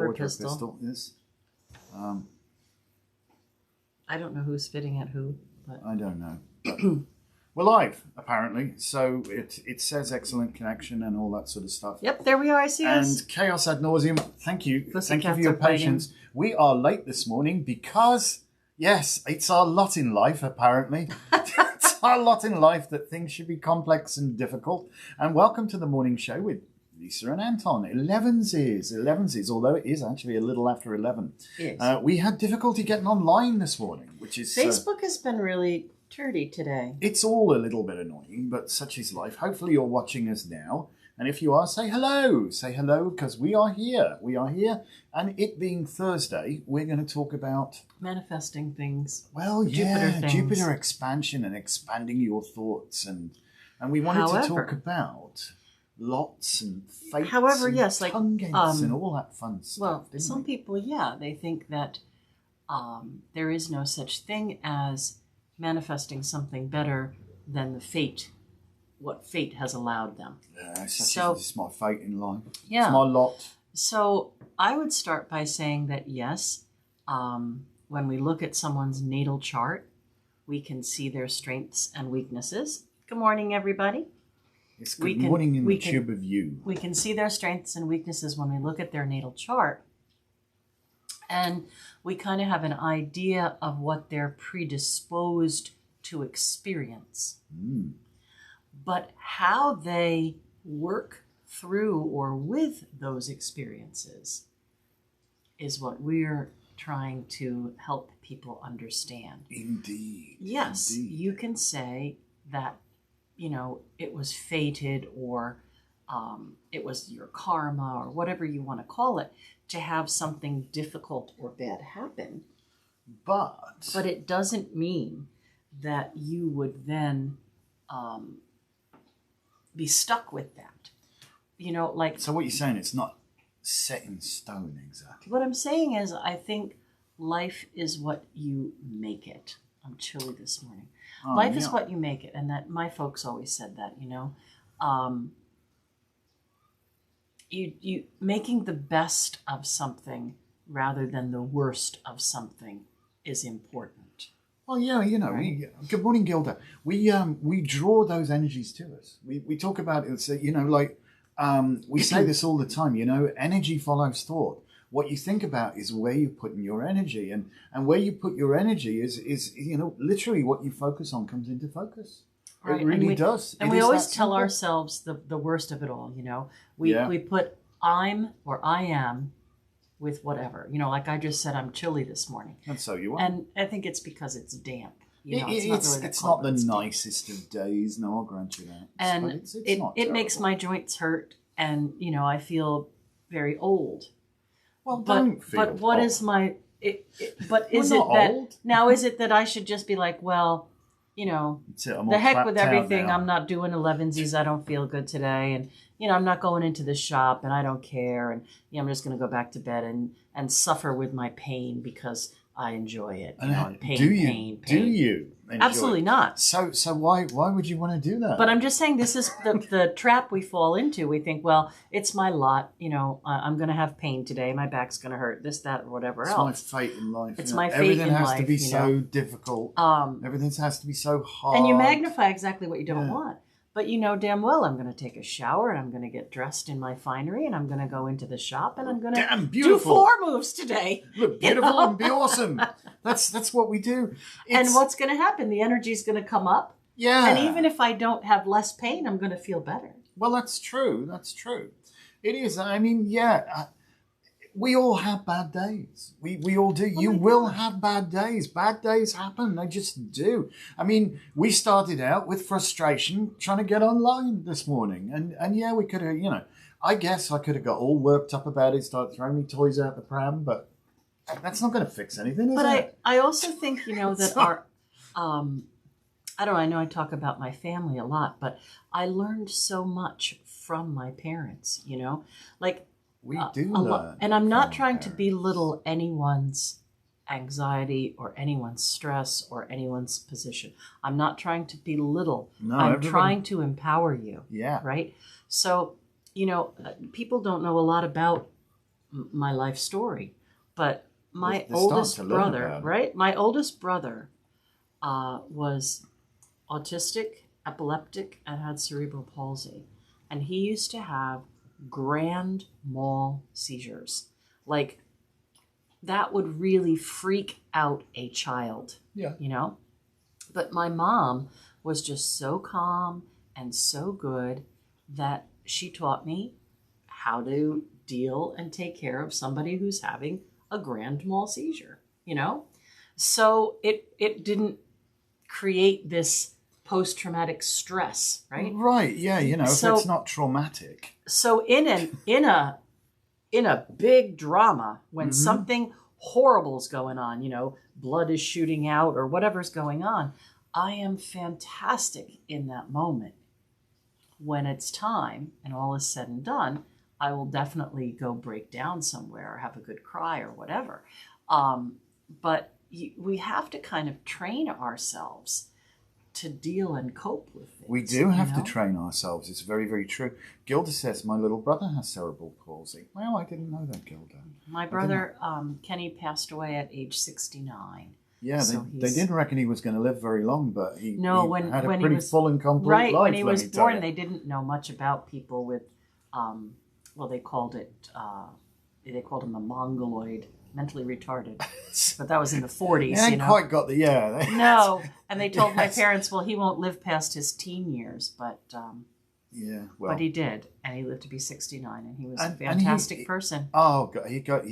water pistol is. I don't know who's spitting at who, but I don't know. But we're live, apparently. So it says excellent connection and all that sort of stuff. Yep, there we are. I see us. And chaos ad nauseum. Thank you. Thank you for Pussycats your are fighting. patience. We are late this morning because, yes, it's our lot in life, apparently. It's our lot in life that things should be complex and difficult. And welcome to the morning show with Lisa and Anton. Elevensies, although it is actually a little after 11. Yes. We had difficulty getting online this morning, which is... Facebook has been really dirty today. It's all a little bit annoying, but such is life. Hopefully you're watching us now. And if you are, say hello. Say hello, because we are here. We are here. And it being Thursday, we're going to talk about... Manifesting things. Well, yeah, Jupiter expansion and expanding your thoughts. And we wanted to talk about lots and fates and tyngeds and all that fun stuff. Well, some people, they think that there is no such thing as manifesting something better than what fate has allowed them. Yeah, it's my fate in life. Yeah. It's my lot. So I would start by saying that yes, when we look at someone's natal chart, we can see their strengths and weaknesses. Good morning, everybody. It's good morning in the tube of you. We can see their strengths and weaknesses when we look at their natal chart. And we kind of have an idea of what they're predisposed to experience. Mm. But how they work through or with those experiences is what we're trying to help people understand. Indeed. Yes, Indeed. You can say that, it was fated or it was your karma or whatever you want to call it to have something difficult or bad happen. But it doesn't mean that you would then be stuck with that. So what you're saying, it's not set in stone exactly. What I'm saying is I think life is what you make it. I'm chilly this morning. Life is what you make it. And that my folks always said that, you making the best of something rather than the worst of something is important. Well, yeah, right? Good morning, Gilda. We draw those energies to us. We talk about it, so, we say this all the time, energy follows thought. What you think about is where you're putting your energy, and where you put your energy is literally what you focus on comes into focus. Right. It really does. And we always tell ourselves the worst of it all, We put I am with whatever. Like I just said, I'm chilly this morning. And so you are. And I think it's because it's damp. It's not the nicest of days. No, I'll grant you that. And it makes my joints hurt, and I feel very old. Well, don't feel But what old. is my? But is We're it not that old. now? Is it that I should just be like, well, the heck with everything. I'm not doing Elevensies. I don't feel good today, and I'm not going into the shop, and I don't care, and I'm just going to go back to bed and suffer with my pain because I enjoy it. Pain. Do you? Enjoy Absolutely it? not. So why would you want to do that? But I'm just saying this is the trap we fall into. We think, well, it's my lot. I'm going to have pain today. My back's going to hurt. This, that, or whatever else. It's my fate in life. It's my fate in life. Everything has to be so difficult. Everything has to be so hard. And you magnify exactly what you don't want. But you know damn well I'm going to take a shower and I'm going to get dressed in my finery and I'm going to go into the shop and I'm going to do floor moves today. Look beautiful and be awesome. That's what we do. And what's going to happen? The energy's going to come up. Yeah. And even if I don't have less pain, I'm going to feel better. Well, that's true. That's true. It is. I mean, we all have bad days. We all do. You will have bad days. Bad days happen. They just do. I mean, we started out with frustration trying to get online this morning. And we could have, I guess I could have got all worked up about it, start throwing me toys out the pram, but that's not going to fix anything, is it? But I also think, that our, I don't know, I know I talk about my family a lot, but I learned so much from my parents, We do learn. And I'm not trying to belittle anyone's anxiety or anyone's stress or anyone's position. I'm not trying to belittle. I'm trying to empower you. Yeah. Right? So, people don't know a lot about my life story. But my oldest brother, right? My oldest brother was autistic, epileptic, and had cerebral palsy. And he used to have grand mal seizures. Like, that would really freak out a child, you know? But my mom was just so calm and so good that she taught me how to deal and take care of somebody who's having a grand mal seizure, you know? So it didn't create this post-traumatic stress, right? Right, yeah, you know, so, if it's not traumatic. So in a big drama, when something horrible is going on, you know, blood is shooting out or whatever's going on, I am fantastic in that moment. When it's time and all is said and done, I will definitely go break down somewhere or have a good cry or whatever. But we have to kind of train ourselves to deal and cope with things. We do have to train ourselves. It's very, very true. Gilda says, my little brother has cerebral palsy. Well, I didn't know that, Gilda. My brother, Kenny, passed away at age 69. Yeah, so they didn't reckon he was going to live very long, but he had a when pretty full and complete life. When he was born, they didn't know much about people with, they called him a mongoloid, mentally retarded. But that was in the 40s, you know. Quite got the, No, and they told my parents, well, he won't live past his teen years, but... but he did, and he lived to be 69, and he was a fantastic person. Oh God,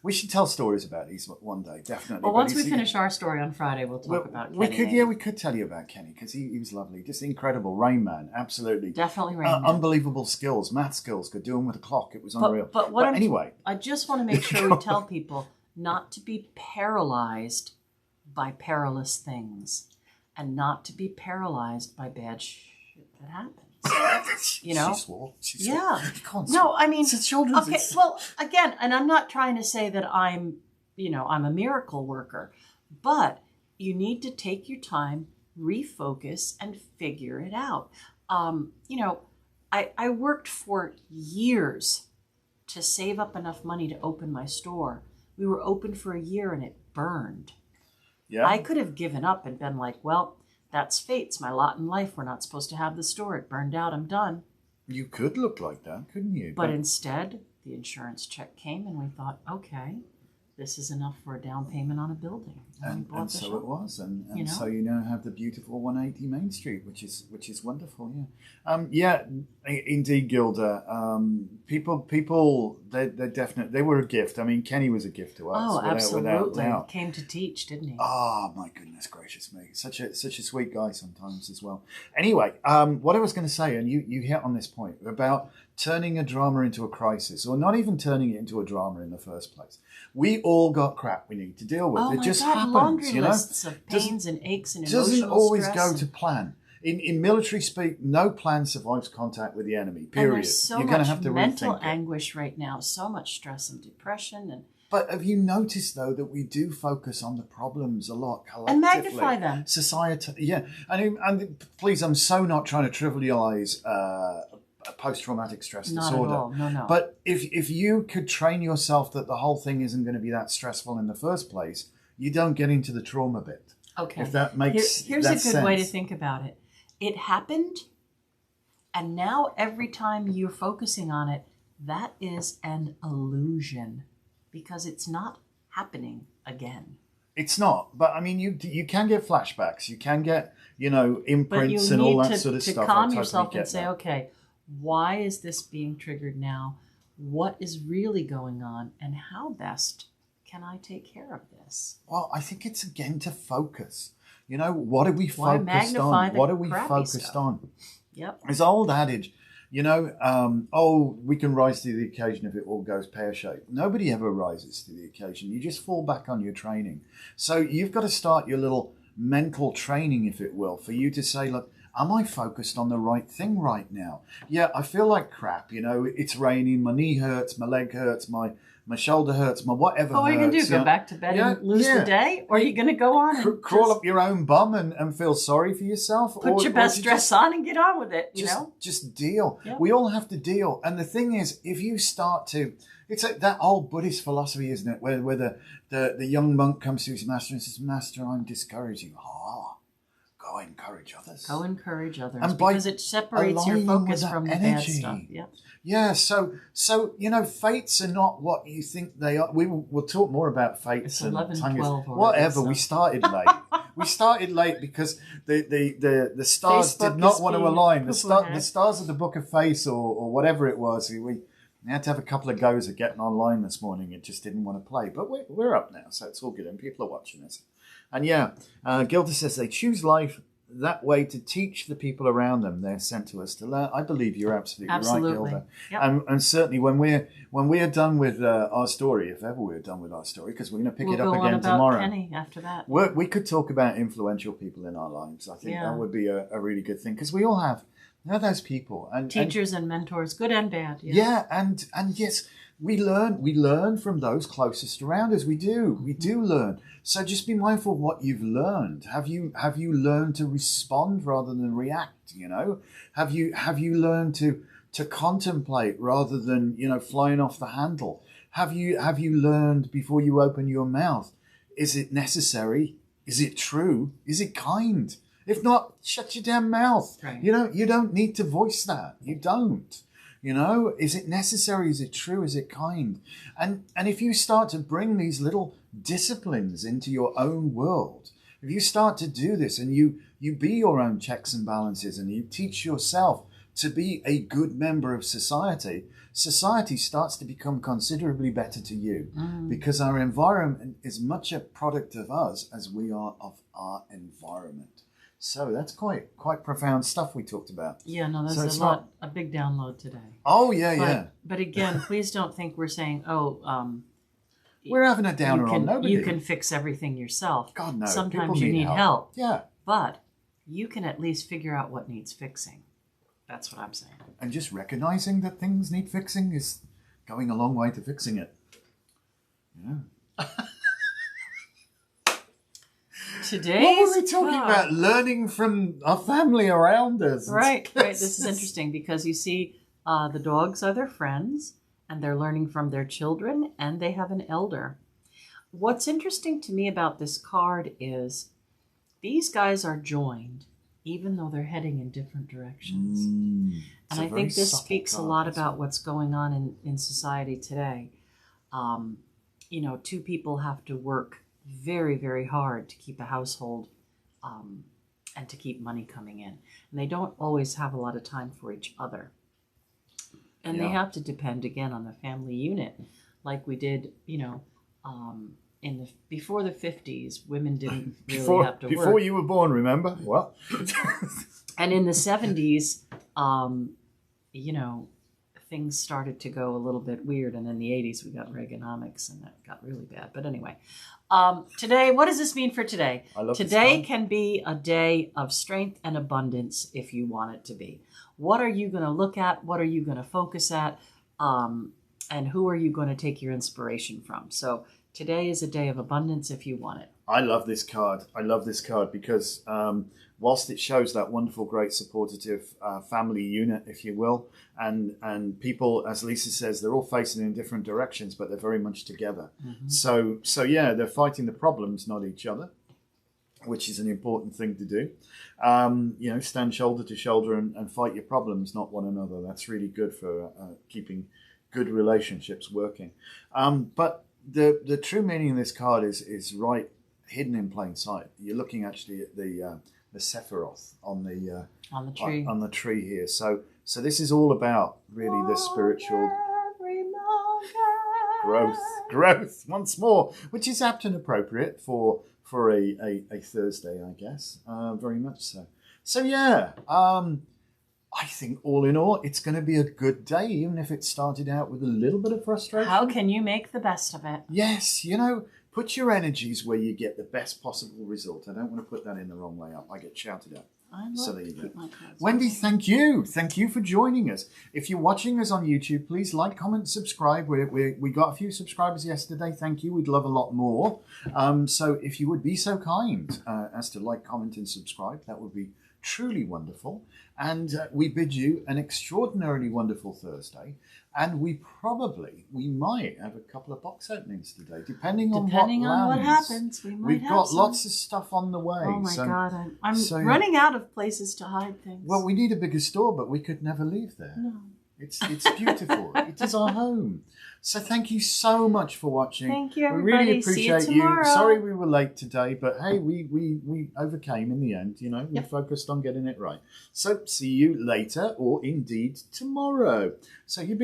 we should tell stories about these one day, definitely. Well, once we finish our story on Friday, we'll talk about Kenny. We could tell you about Kenny, because he was lovely, just incredible. Rain Man, absolutely. Definitely Rain Man. Unbelievable skills, math skills, could do them with a clock. It was unreal. But anyway. I just want to make sure we tell people not to be paralyzed by perilous things, and not to be paralyzed by bad shit that happens. You know? She swore. Yeah. No, I mean, it's children's. Okay, well, again, and I'm not trying to say that I'm a miracle worker, but you need to take your time, refocus, and figure it out. I worked for years to save up enough money to open my store. We were open for a year and it burned. Yeah. I could have given up and been like, well, that's fate. It's my lot in life. We're not supposed to have the store. It burned out. I'm done. You could look like that, couldn't you? But instead, the insurance check came and we thought, okay, this is enough for a down payment on a building. And so it was. And so you now have the beautiful 180 Main Street, which is wonderful, yeah. Indeed, Gilda. People, they were a gift. I mean, Kenny was a gift to us. Oh, absolutely. Without doubt. Came to teach, didn't he? Oh, my goodness gracious me. Such a sweet guy sometimes as well. Anyway, what I was going to say, and you hit on this point, about turning a drama into a crisis, or not even turning it into a drama in the first place. We all got crap we need to deal with. It just happens, laundry lists of pains and aches and emotional doesn't always stress. Go to plan. In military speak, no plan survives contact with the enemy. Period. And there's so You're much have to mental anguish right now. So much stress and depression. But have you noticed, though, that we do focus on the problems a lot collectively? And magnify them. Society, yeah. And please, I'm so not trying to trivialize post-traumatic stress disorder. Not at all. No. But if you could train yourself that the whole thing isn't going to be that stressful in the first place, you don't get into the trauma bit. Okay. If that makes Here's a good way to think about it. It happened, and now every time you're focusing on it, that is an illusion, because it's not happening again. It's not, but I mean, you can get flashbacks, you can get imprints and all that sort of stuff. To calm yourself and say, okay, why is this being triggered now? What is really going on, and how best can I take care of this? Well, I think it's again to focus. What are we focused on? What are we focused on? Yep. It's an old adage, we can rise to the occasion if it all goes pear-shaped. Nobody ever rises to the occasion. You just fall back on your training. So you've got to start your little mental training, if it will, for you to say, look, am I focused on the right thing right now? Yeah, I feel like crap. It's raining. My knee hurts. My leg hurts. My shoulder hurts. My whatever hurts. What are you going to do? Go back to bed and lose the day? Or are you going to go on and crawl up your own bum and feel sorry for yourself? Put your best dress on and get on with it, Just deal. Yep. We all have to deal. And the thing is, if you start to... It's like that old Buddhist philosophy, isn't it? Where the young monk comes to his master and says, Master, I'm discouraging. Go encourage others. Go encourage others. And because it separates your focus from the bad stuff. Yep. Yeah, so fates are not what you think they are. We'll talk more about fates and 11, 12 whatever. So. We started late. We started late because the stars Facebook did not want to align. The stars of the Book of Face or whatever it was. We had to have a couple of goes at getting online this morning. It just didn't want to play. But we're up now, so it's all good. And people are watching us. And Gilda says they choose life that way to teach the people around them they're sent to us to learn. I believe you're absolutely right, Gilda. Yep. And certainly when we're done with our story, if ever we're done with our story, because we're going to pick it up again tomorrow. Penny after that. We could talk about influential people in our lives. I think that would be a really good thing, because we all have those people and teachers and mentors, good and bad. And yes, we learn from those closest around us. We do learn. So just be mindful of what you've learned. Have you learned to respond rather than react? Have you learned to contemplate rather than flying off the handle? Have you learned before you open your mouth? Is it necessary? Is it true? Is it kind? If not, shut your damn mouth. Right. You don't need to voice that. You don't. Is it necessary? Is it true? Is it kind? And if you start to bring these little disciplines into your own world, if you start to do this and you be your own checks and balances and you teach yourself to be a good member of society starts to become considerably better to you, because our environment is much a product of us as we are of our environment. So that's quite profound stuff we talked about. Yeah, no, that's a big download today. Oh, yeah. But again, please don't think we're saying, we're having a downer on nobody. You can fix everything yourself. God, no. Sometimes you need help. Yeah. But you can at least figure out what needs fixing. That's what I'm saying. And just recognizing that things need fixing is going a long way to fixing it. Yeah. Today's what were we talking about? Learning from our family around us. Right. This is interesting because you see the dogs are their friends and they're learning from their children and they have an elder. What's interesting to me about this card is these guys are joined even though they're heading in different directions. And I think this speaks a lot about what's going on in society today. Two people have to work very, very hard to keep a household and to keep money coming in. And they don't always have a lot of time for each other. And they have to depend, again, on the family unit. Like we did, before the 50s, women didn't really have to work. Before you were born, remember? What? And in the 70s, things started to go a little bit weird. And in the 80s, we got Reaganomics, and that got really bad. But anyway, today, what does this mean for today? Today can be a day of strength and abundance if you want it to be. What are you going to look at? What are you going to focus at? And who are you going to take your inspiration from? So today is a day of abundance if you want it. I love this card. Because whilst it shows that wonderful, great, supportive family unit, if you will, and people, as Lisa says, they're all facing in different directions, but they're very much together. Mm-hmm. So yeah, they're fighting the problems, not each other, which is an important thing to do. Stand shoulder to shoulder and fight your problems, not one another. That's really good for keeping good relationships working. But the true meaning of this card is right hidden in plain sight. You're looking actually at the Sephiroth on the tree on the tree here. So this is all about really the spiritual growth once more, which is apt and appropriate for a Thursday, I guess. Very much so. So yeah, I think all in all, it's going to be a good day, even if it started out with a little bit of frustration. How can you make the best of it? Yes, put your energies where you get the best possible result. I don't want to put that in the wrong way up. I get shouted at. I love to keep my clothes. Wendy, thank you. Thank you for joining us. If you're watching us on YouTube, please like, comment, subscribe. We got a few subscribers yesterday. Thank you. We'd love a lot more. So if you would be so kind as to like, comment, and subscribe, that would be truly wonderful. And we bid you an extraordinarily wonderful Thursday. And we might have a couple of box openings today, depending on what happens. We've got lots of stuff on the way. Oh my God, I'm running out of places to hide things. Well, we need a bigger store, but we could never leave there. No. It's beautiful. It is our home. So thank you so much for watching. Thank you, everybody. We really appreciate See you tomorrow. Sorry we were late today, but hey, we overcame in the end. You know, we focused on getting it right. So see you later, or indeed tomorrow. So you've been